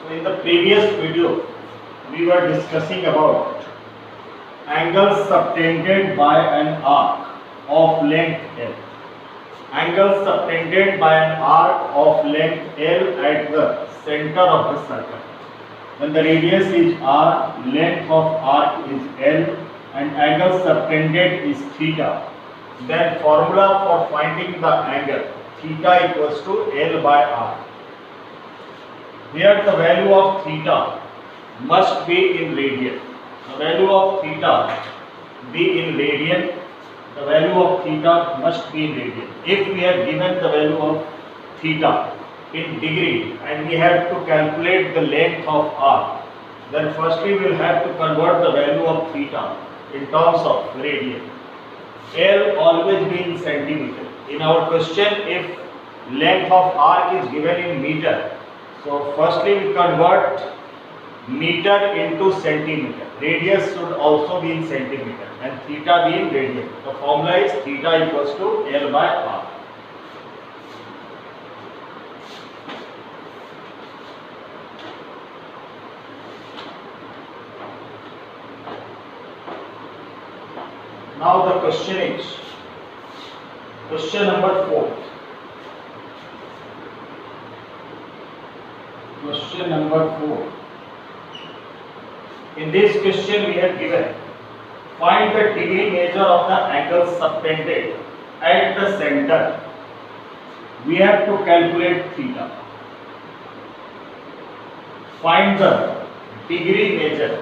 So in the previous video, we were discussing about angles subtended by an arc of length L. Angles subtended by an arc of length L at the center of the circle. When the radius is r, length of arc is L, and angle subtended is theta, then formula for finding the angle theta equals to L by r. Here the value of theta must be in radian. The value of theta be in radian. The value of theta must be in radian. If we have given the value of theta in degree and we have to calculate the length of arc, then firstly we will have to convert the value of theta in terms of radian. L always be in centimeter. In our question, if length of arc is given in meter, so firstly we convert meter into centimeter. Radius should also be in centimeter and theta be in radian. The formula is theta equals to L by r. Now the question is, question number 4. Question number 4. In this question we have given, find the degree measure of the angle subtended at the center. We have to calculate theta. Find the degree measure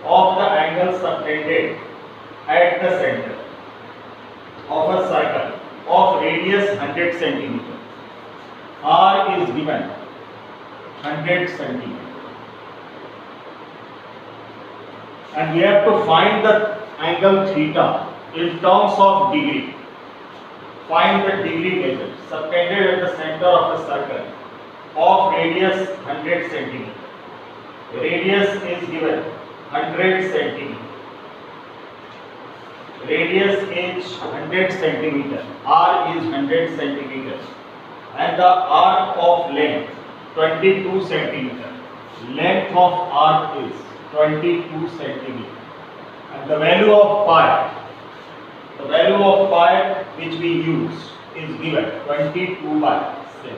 of the angle subtended at the center of a circle of radius 100 cm. R is given 100 cm. And we have to find the angle theta in terms of degree. Find the degree measure subtended at the center of a circle of radius 100 cm. Radius is given 100 cm. Radius is 100 centimeter. R is 100 centimeter. And the arc of length 22 centimeter. Length of arc is 22 centimeter. And the value of pi, which we use is given 22 by 7.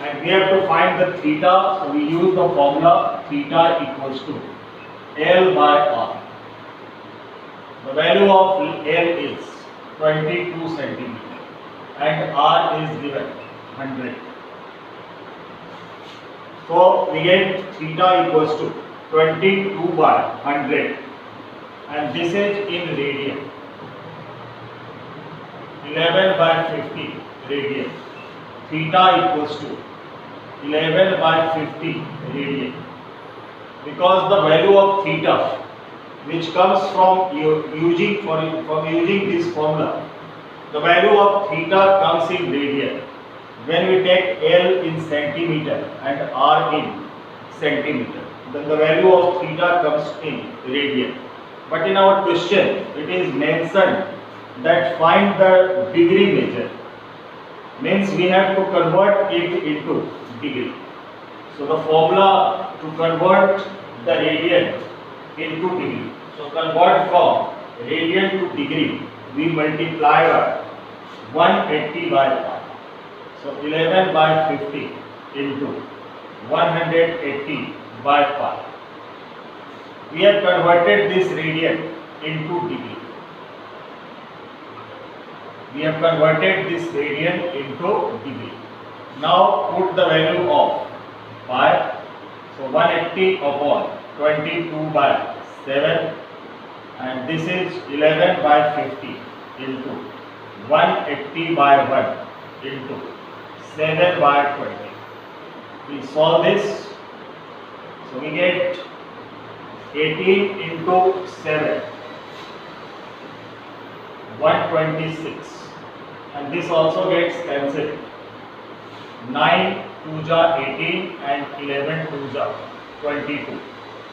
And we have to find the theta, so we use the formula theta equals to L by r. The value of L is 22 centimeter and r is given 100. So we get theta equals to 22 by 100 and this is in radian. 11 by 50 radian. Theta equals to 11 by 50 radian. Because the value of theta, which comes from using this formula, the value of theta comes in radian. When we take L in centimeter and R in centimeter, then the value of theta comes in radian. But in our question, it is mentioned that find the degree measure. Means we have to convert it into degree. So the formula to convert the radian into degree. So convert from radian to degree, we multiply by 180 by pi. So 11 by 50 into 180 by pi. We have converted this radian into degree. Now put the value of pi. So 180 upon 22 by 7 and this is 11 by 50 into 180 by 1 into 7 by 20. We solve this. So we get 18 into 7, 126 and this also gets cancelled. 9 2 ja 18 and 11 2 ja 22.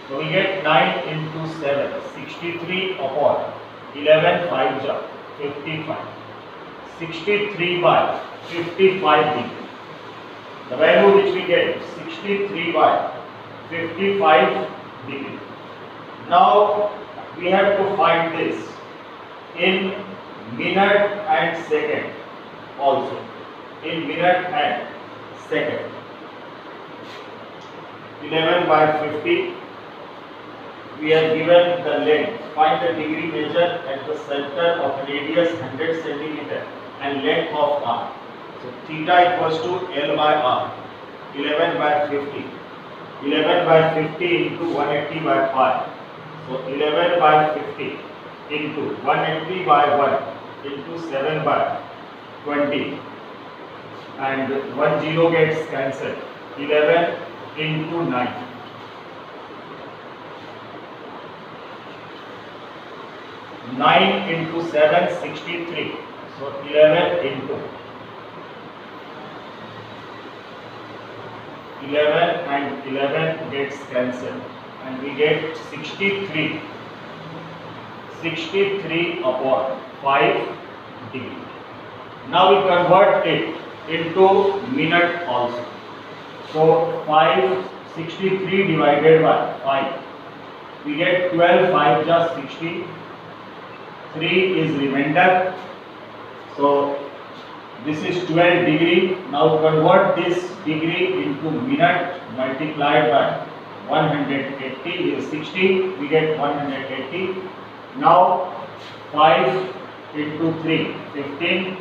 So we get 9 into 7, 63 upon 11 5 ja 55. 63 by 55 degree. The value which we get 63 by 55 degree. Now we have to find this in minute and second also. In minute and second. 11 by 50. We are given the length. Find the degree measure at the center of radius 100 centimeter and length of r. So theta equals to L by r. 11 by 50. 11 by 50 into 180 by 5. So 11 by 50 into 180 by 1 into 7 by 20. And 1 0 gets cancelled. 11 into 9. 9 into 7, 63. So 11 into 11 and 11 gets cancelled and we get 63. 63 upon 5 degree. Now we convert it into minute also. So 63 divided by 5. We get 12, 5 just 60. 3 is remainder. So this is 12 degree. Now convert this degree into minute multiplied by 180 is 60. We get 180. Now 5 into 3, 15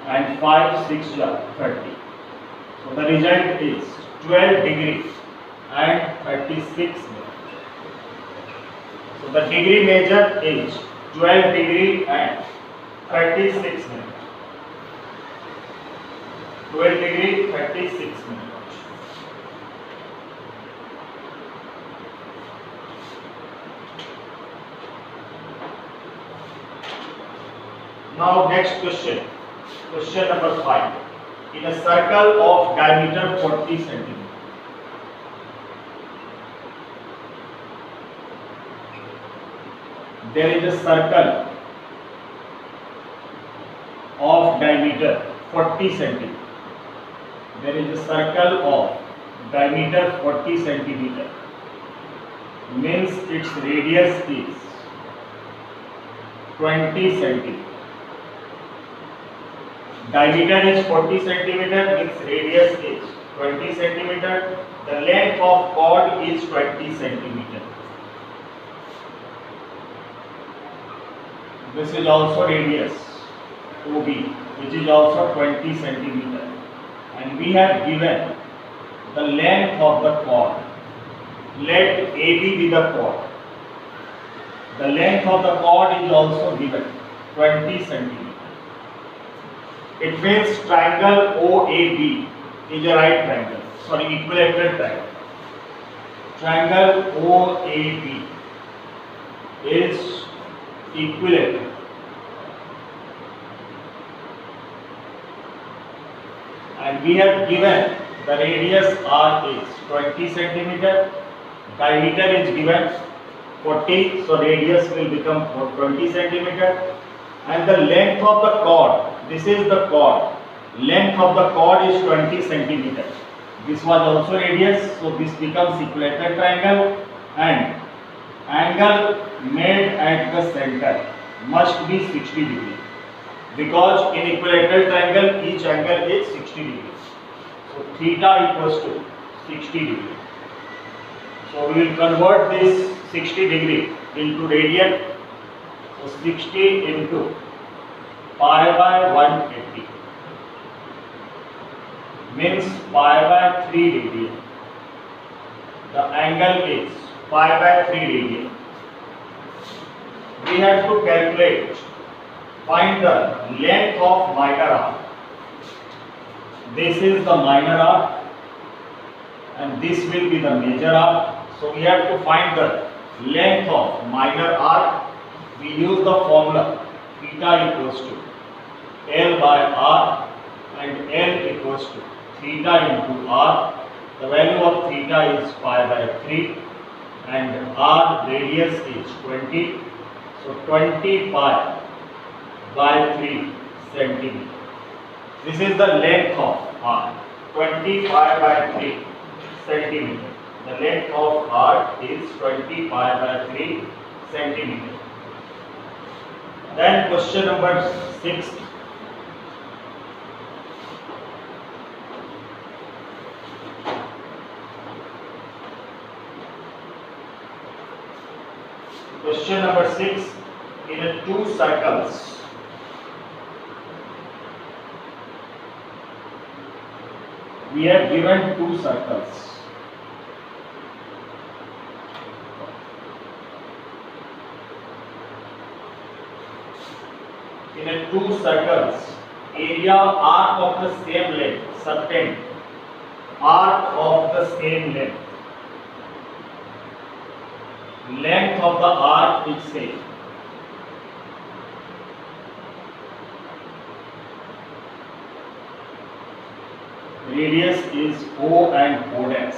and 5, 6 30. So the result is 12 degree and 36 minutes. So the degree measure is 12 degree and 36 minutes. 12 degree, 36 minutes. Now next question. Question number 5. In a circle of diameter 40 centimeter. There is a circle of diameter 40 centimeter. There is a circle of diameter 40 centimeter. Means its radius is 20 centimeter. Diameter is 40 centimeter, its radius is 20 centimeter. The length of chord is 20 centimeter. This is also radius OB, which is also 20 centimeter. And we have given the length of the chord. Let AB be the chord. The length of the chord is also given 20 centimeter. It means triangle OAB is a right triangle. Sorry, equilateral triangle. Triangle OAB is equilateral. And we have given the radius R is 20 centimeter. Diameter is given 40, so radius will become 20 centimeter. And the length of the chord, this is the chord. Length of the chord is 20 centimeter. This was also radius, so this becomes equilateral triangle. And angle made at the center must be 60 degree. Because in equilateral triangle, each angle is 60 degree. So theta equals to 60 degree. So we will convert this 60 degree into radian. So 60 into pi by 180 means pi by 3 radian. The angle is pi by 3 radian. We have to calculate, find the length of minor arc. This is the minor arc and this will be the major arc. So we have to find the length of minor arc. We use the formula theta equals to L by R and L equals to theta into R. The value of theta is pi by 3 and R radius is 20. So 20 pi by 3 centimeter. This is the length of R. 25 by 3 centimeter. The length of arc is 25 by 3 centimeter. Then question number 6. Question number 6. In two circles, we have given two circles. In two circles, area arc of the same length, subtend arc of the same length. Length of the arc is same. Radius is O and O dash.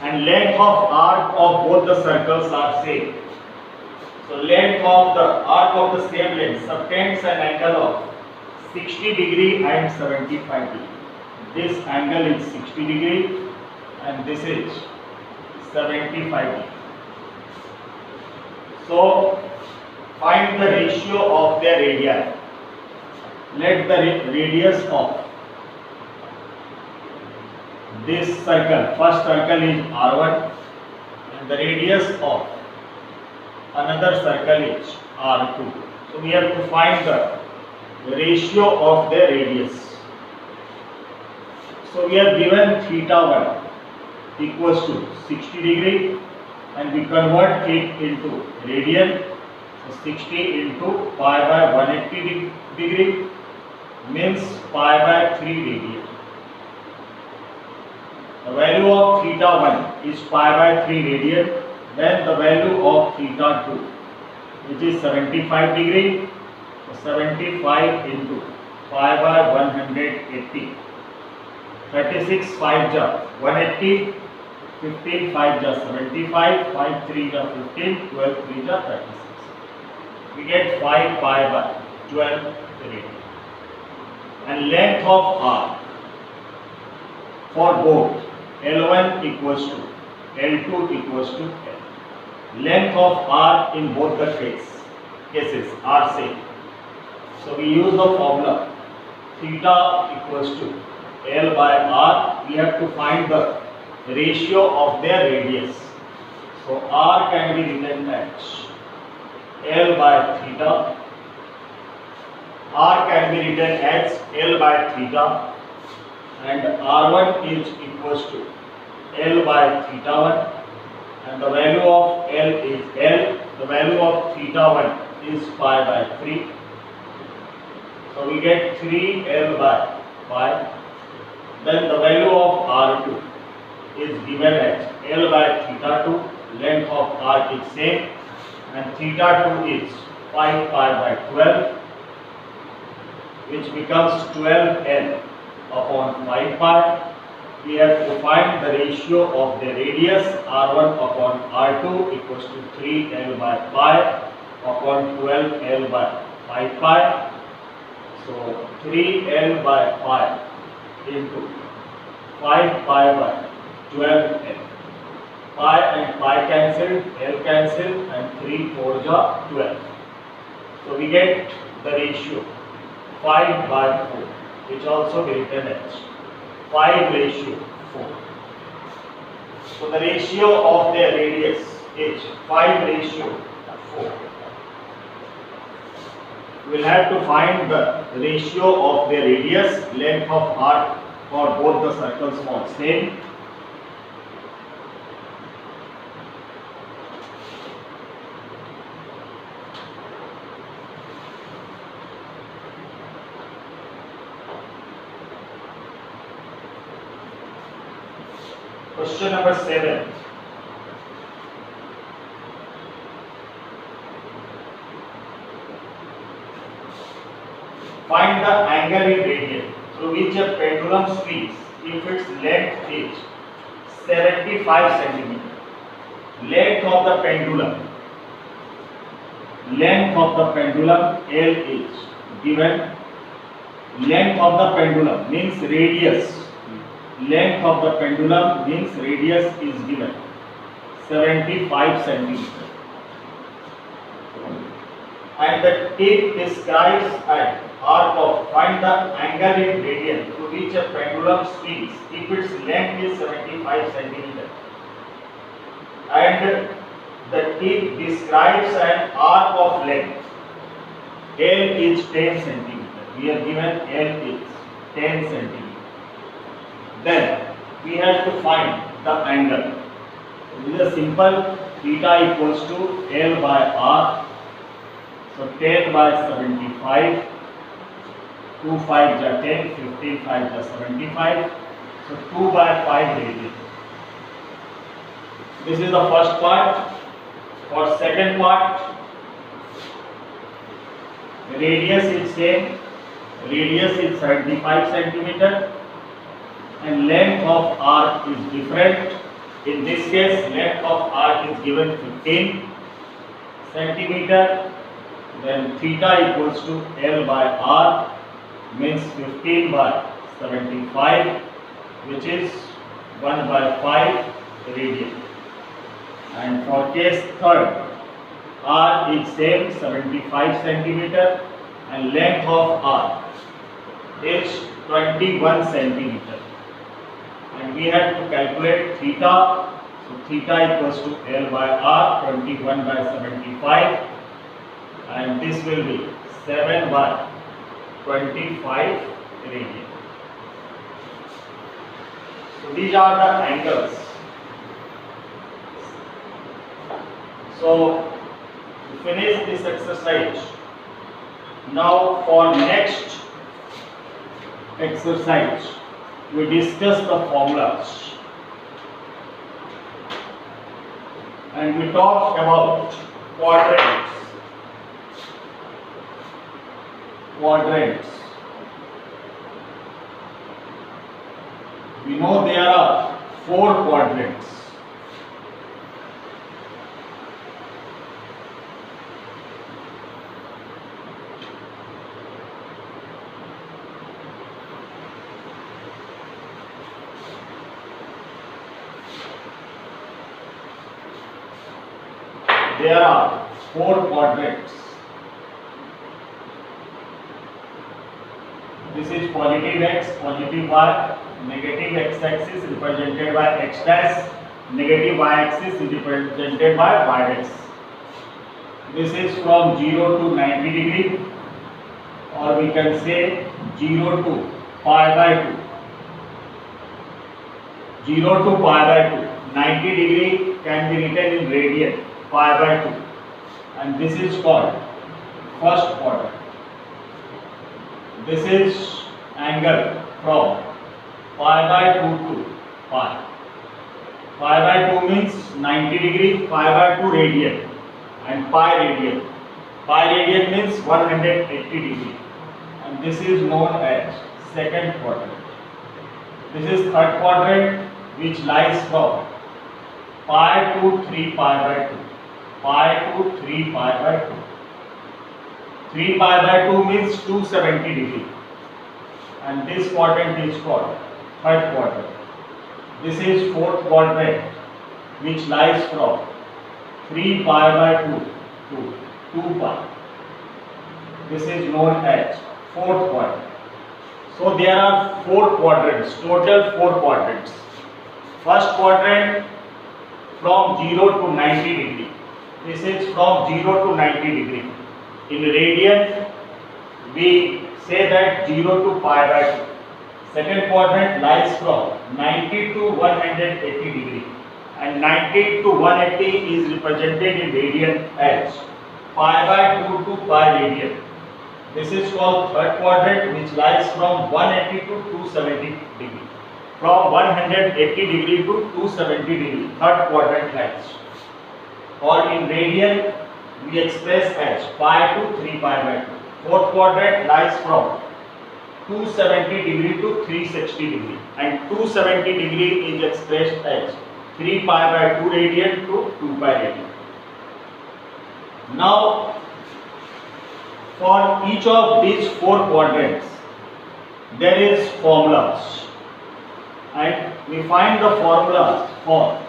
And length of arc of both the circles are same. So length of the arc of the same length subtends an angle of 60 degree and 75 degree. This angle is 60 degree and this is 75 degree. So find the ratio of their radii. Let the radius of this circle, first circle is R1, and the radius of another circle is R2. So we have to find the ratio of their radius. So we have given theta 1 equals to 60 degree and we convert it into radian. So 60 into pi by 180 degree means pi by 3 radian. The value of theta 1 is pi by 3 radian. Then the value of theta 2, which is 75 degree, so 75 into pi by 180. 36 5 ja 180, 15 5 ja 75, 5 3 ja 15, 12 3 ja 36. We get 5 pi by 12 radian. And length of arc for both L1 equals to L2 equals to L. Length of arc in both the cases are same. So we use the formula theta equals to L by R. We have to find the ratio of their radius. So R can be written as L by theta. R can be written as L by theta, and R1 is equals to L by theta 1. And the value of L is L. The value of theta 1 is pi by 3. So we get 3L by pi. Then the value of R2 is given as L by theta 2. Length of arc is same. And theta 2 is 5 pi by 12, which becomes 12L upon 5 pi. We have to find the ratio of the radius R1 upon R2 equals to 3L by pi upon 12L by 5 pi. So 3L by pi into 5 pi by 12L. Pi and pi cancelled, L cancelled, and 3 4 ja 12. So we get the ratio 5 by 4, which also be written as 5 ratio 4. So the ratio of their radius is 5 ratio 4. We will have to find the ratio of their radius. Length of arc for both the circles was same. Question number 7. Find the angle in radian through which a pendulum swings if its length is 75 cm. Length of the pendulum L is given. length of the pendulum means radius. Length of the pendulum means radius is given 75 centimeter. And the tip describes an arc of, find the angle in radian to which a pendulum swings if its length is 75 centimeter. And the tip describes an arc of length. L is 10 centimeter. We are given L is 10 centimeter. Then we have to find the angle. This is a simple theta equals to L by R. So 10 by 75, 2 5 ja 10, 15 5 ja 75. So 2 by 5 radian. This is the first part. For second part, radius is same. Radius is 75 centimeter. And length of arc is different. In this case, length of arc is given 15 centimeter. Then theta equals to L by R means 15 by 75, which is 1 by 5 radian. And for case third, R is same 75 centimeter and length of R is 21 centimeter. And we have to calculate theta. So theta equals to L by R, 21 by 75, and this will be 7 by 25 radian. So these are the angles. So to finish this exercise, now for next exercise, we discuss the formulas and we talk about quadrants. We know there are 4 quadrants. There are 4 quadrants. This is positive x, positive y, negative x-axis represented by x dash, negative y-axis is represented by y dash. This is from 0 to 90 degree, or we can say 0 to pi by 2. 0 to pi by 2. 90 degree can be written in radian, pi by 2. And this is called first quadrant. This is angle from pi by 2 to pi. Pi by 2 means 90 degree, pi by 2 radian, and pi radian. Pi radian means 180 degree. And this is known as second quadrant. This is third quadrant, which lies from pi to 3 pi by 2. Pi to 3 pi by 2. 3 pi by 2 means 270 degree. And this quadrant is called third quadrant. This is fourth quadrant, which lies from 3 pi by 2 to 2 pi. This is known as fourth quadrant. So there are 4 quadrants, total 4 quadrants. First quadrant from 0 to 90 degree. This is from 0 to 90 degree. In radian, we say that 0 to pi by 2. Second quadrant lies from 90 to 180 degree. And 90 to 180 is represented in radian as pi by 2 to pi radian. This is called third quadrant, which lies from 180 to 270 degree. From 180 degree to 270 degree, third quadrant lies. Or in radian, we express as pi to 3 pi by 2. Fourth quadrant lies from 270 degree to 360 degree, and 270 degree is expressed as 3 pi by 2 radian to 2 pi radian. Now, for each of these 4 quadrants, there is formulas, and we find the formulas for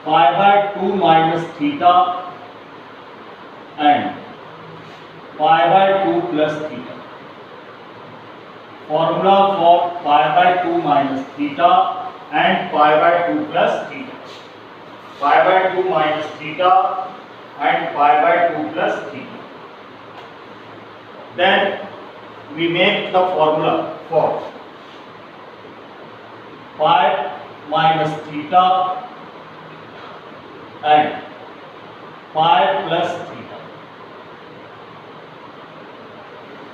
pi by 2 minus theta and pi by 2 plus theta. Formula for pi by 2 minus theta and pi by 2 plus theta. Pi by 2 minus theta and pi by 2 plus theta. Then we make the formula for pi minus theta and pi plus theta.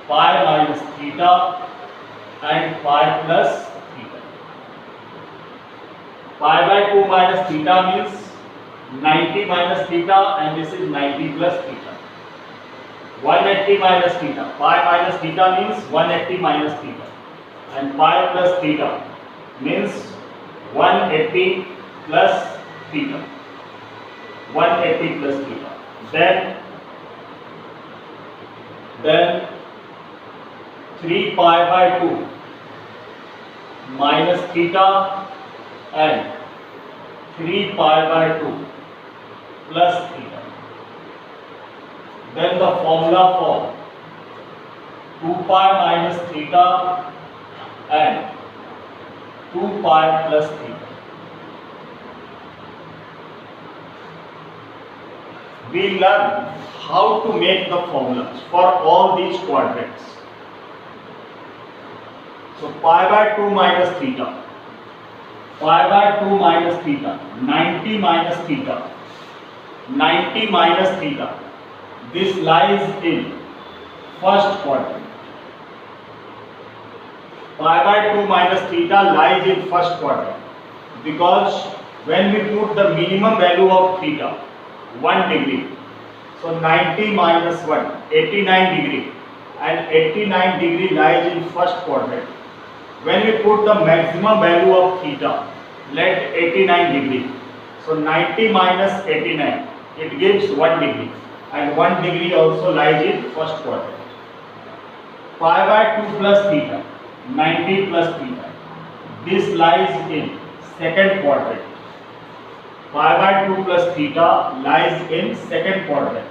Pi minus theta and pi plus theta. Pi by 2 minus theta means 90 minus theta, and this is 90 plus theta. 180 minus theta. Pi minus theta means 180 minus theta, and pi plus theta means 180 plus theta. 180 plus theta. Then 3 pi by 2 minus theta and 3 pi by 2 plus theta. Then the formula for 2 pi minus theta and 2 pi plus theta. We learn how to make the formulas for all these quadrants. So pi by 2 minus theta, pi by 2 minus theta, 90 minus theta, 90 minus theta. This lies in first quadrant. Pi by 2 minus theta lies in first quadrant because when we put the minimum value of theta, 1 degree, so 90 minus 1, 89 degree, and 89 degree lies in first quadrant. When we put the maximum value of theta, let 89 degree, so 90 minus 89, it gives 1 degree, and 1 degree also lies in first quadrant. Pi by 2 plus theta, 90 plus theta, this lies in second quadrant. Pi by 2 plus theta lies in second quadrant.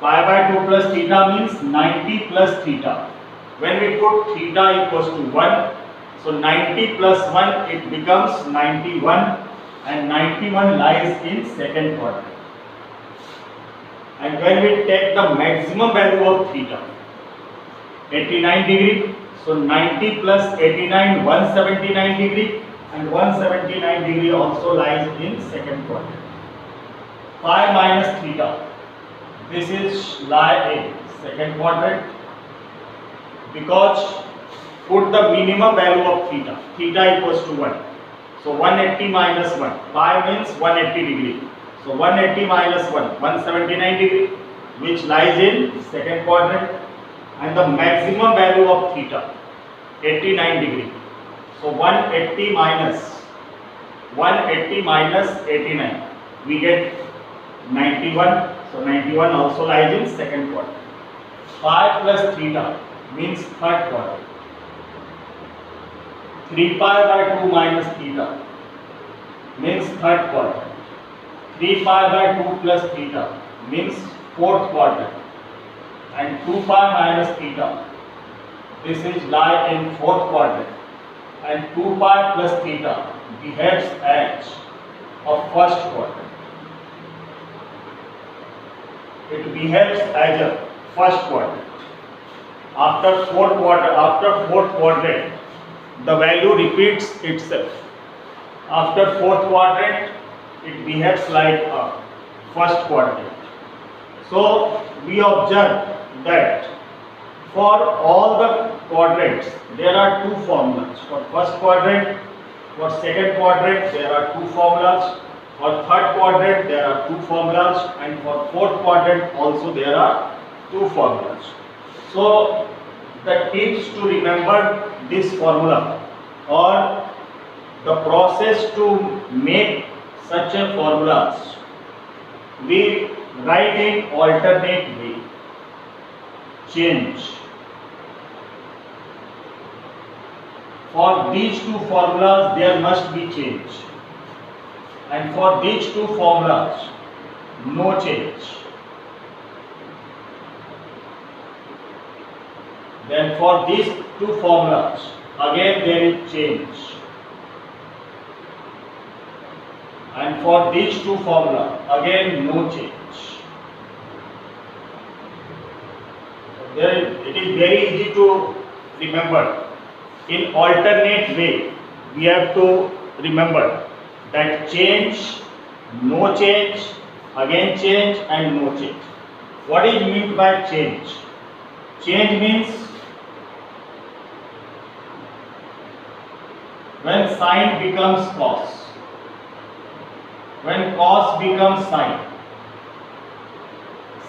Pi by 2 plus theta means 90 plus theta. When we put theta equals to 1, so 90 plus 1, it becomes 91, and 91 lies in second quadrant. And when we take the maximum value of theta, 89 degree, so 90 plus 89, 179 degree, and 179 degree also lies in second quadrant. Pi minus theta, this is lie in second quadrant because put the minimum value of theta, theta equals to 1. So 180 minus 1, pi means 180 degree. So 180 minus 1, 179 degree, which lies in second quadrant, and the maximum value of theta, 89 degree. So 180 minus 89, we get 91. So 91 also lies in second quadrant. Pi plus theta means third quadrant. 3 pi by 2 minus theta means third quadrant. 3 pi by 2 plus theta means fourth quadrant. And 2 pi minus theta, this is lie in fourth quadrant. And 2 pi plus theta behaves as of first quadrant. It behaves as a first quadrant. After fourth quadrant, the value repeats itself. After fourth quadrant, it behaves like a first quadrant. So we observe that for all the quadrants, there are two formulas. For first quadrant, for second quadrant, there are two formulas. For third quadrant, there are two formulas. And for fourth quadrant, also there are two formulas. So the tips to remember this formula or the process to make such a formulas, we write in alternate way. Change For these two formulas there must be change, and for these two formulas no change. Then for these two formulas again there is change, and for these two formulas again no change. It is very easy to remember. In alternate way we have to remember that change, no change, again change and no change. What is meant by change? Change means when sine becomes cos, when cos becomes sine,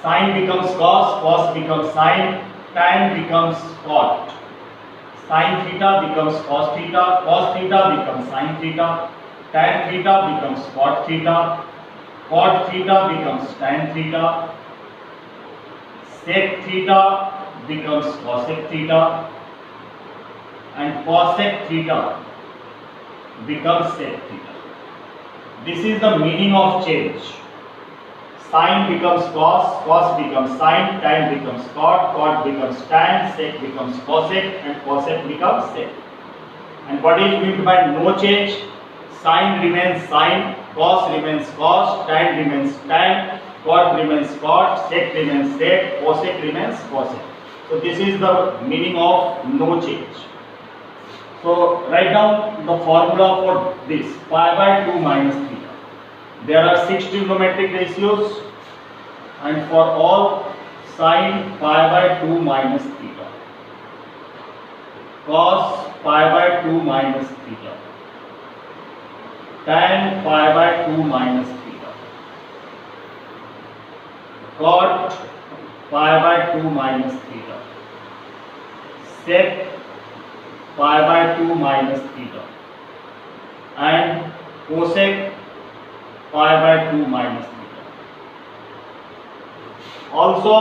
sine becomes cos, cos becomes sine, tan becomes cot, sine theta becomes cos theta becomes sine theta, tan theta becomes cot theta becomes tan theta, sec theta becomes cosec theta, and cosec theta becomes sec theta. This is the meaning of change. Sine becomes cos, cos becomes sine, tan becomes cot, cot becomes tan, sec becomes cosec, and cosec becomes sec. And what is meant by no change? Sine remains sine, cos remains cos, tan remains tan, cot remains cot, sec remains sec, cosec remains cosec. So this is the meaning of no change. So write down the formula for this, pi by 2 minus theta. There are 6 trigonometric ratios, and for all sin pi by 2 minus theta, cos pi by 2 minus theta, tan pi by 2 minus theta, cot pi by 2 minus theta, sec pi by 2 minus theta, and cosec pi by 2 minus theta. Also,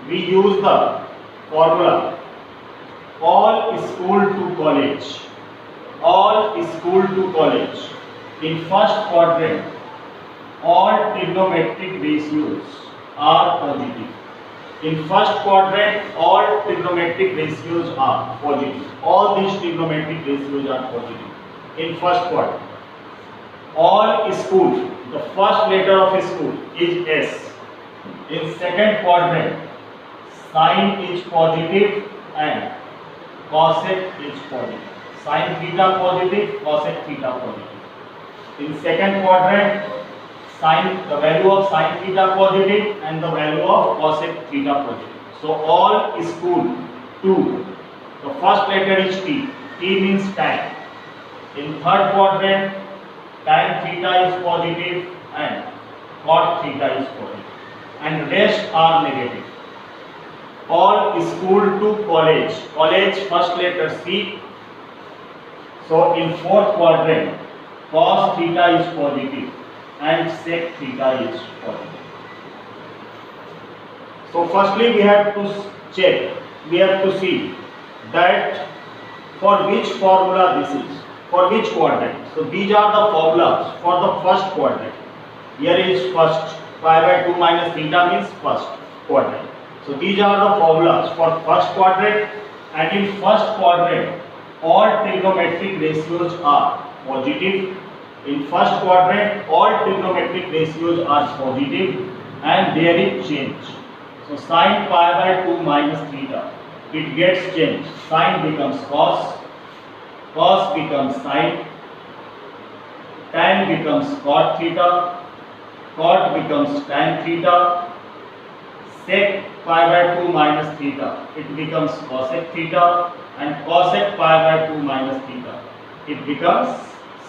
we use the formula all school to college. All school to college. In first quadrant, all trigonometric ratios are positive. In first quadrant, all trigonometric ratios are positive. All these trigonometric ratios are positive. In first quadrant, all school, the first letter of school is S. In second quadrant, sine is positive and cosec is positive. Sine theta positive, cosec theta positive. In second quadrant, the value of sine theta positive and the value of cosec theta positive. So all school 2, the first letter is T. T means tan. In third quadrant, tan theta is positive and cot theta is positive, and rest are negative. All school to college. College first letter C. So in fourth quadrant, cos theta is positive and sec theta is positive. So firstly we have to check, we have to see that for which formula this is, for which quadrant. So these are the formulas for the first quadrant. Here is first, pi by 2 minus theta means first quadrant. So these are the formulas for first quadrant, and in first quadrant all trigonometric ratios are positive. In first quadrant all trigonometric ratios are positive and there is change. So sin pi by 2 minus theta, it gets changed. Sin becomes cos, cos becomes sin, tan becomes cot theta, cot becomes tan theta, sec pi by 2 minus theta, it becomes cosec theta, and cosec pi by 2 minus theta, it becomes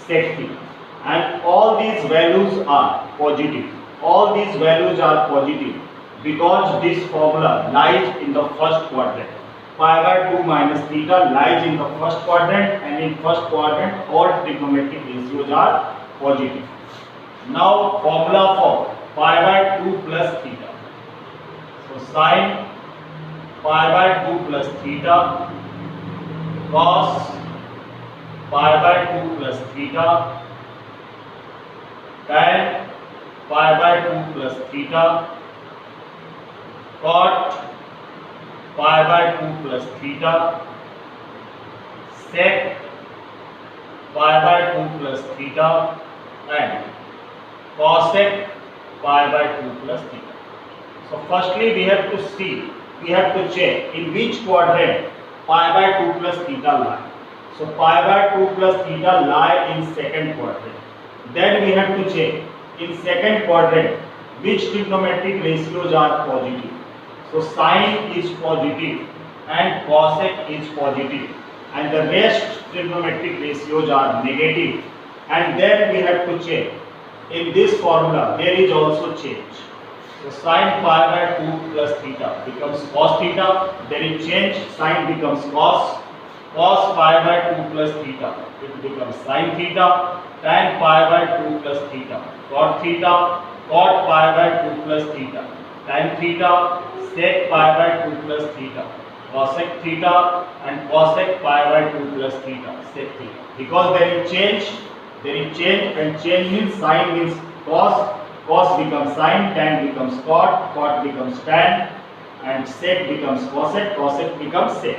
sec theta. And all these values are positive. All these values are positive because this formula lies in the first quadrant. Pi by 2 minus theta lies in the first quadrant, and in first quadrant all trigonometric ratios are positive. Now formula for pi by 2 plus theta. So sin pi by 2 plus theta, cos pi by 2 plus theta, tan pi by 2 plus theta, cot pi by 2 plus theta, sec pi by 2 plus theta, and cosec pi by 2 plus theta. So firstly we have to see, we have to check in which quadrant pi by 2 plus theta lie. So pi by 2 plus theta lie in second quadrant. Then we have to check in second quadrant which trigonometric ratios are positive. So sine is positive and cosec is positive, and the rest trigonometric ratios are negative. And then we have to check in this formula there is also change. So sine pi by 2 plus theta becomes cos theta, there is change, sine becomes cos, cos pi by 2 plus theta, it becomes sine theta, tan pi by 2 plus theta, cot theta, cot pi by 2 plus theta, tan theta, sec pi by 2 plus theta, cosec theta, and cosec pi by 2 plus theta, sec theta. Because there is change, and change means sine means cos, cos becomes sine, tan becomes cot, cot becomes tan, and sec becomes cosec, cosec becomes sec.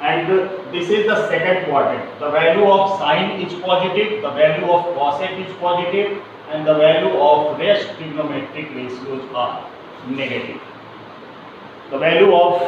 And this is the second quadrant. The value of sine is positive, the value of cosec is positive, and the value of rest trigonometric ratios are negative. The value of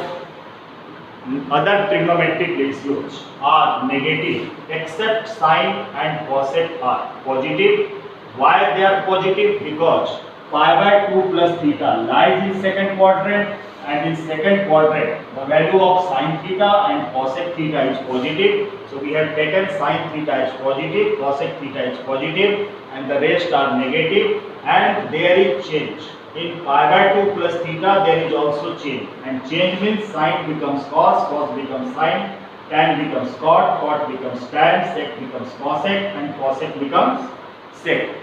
other trigonometric ratios are negative except sine and cosec are positive. Why they are positive? Because pi by 2 plus theta lies in second quadrant, and in second quadrant the value of sine theta and cosec theta is positive. So we have taken sine theta is positive, cosec theta is positive, and the rest are negative. And there is change. In pi by 2 plus theta there is also change, and change means sine becomes cos, cos becomes sine, tan becomes cot, cot becomes tan, sec becomes cosec, and cosec becomes sec.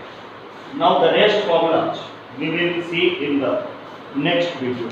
Now the rest formulas we will see in the next video.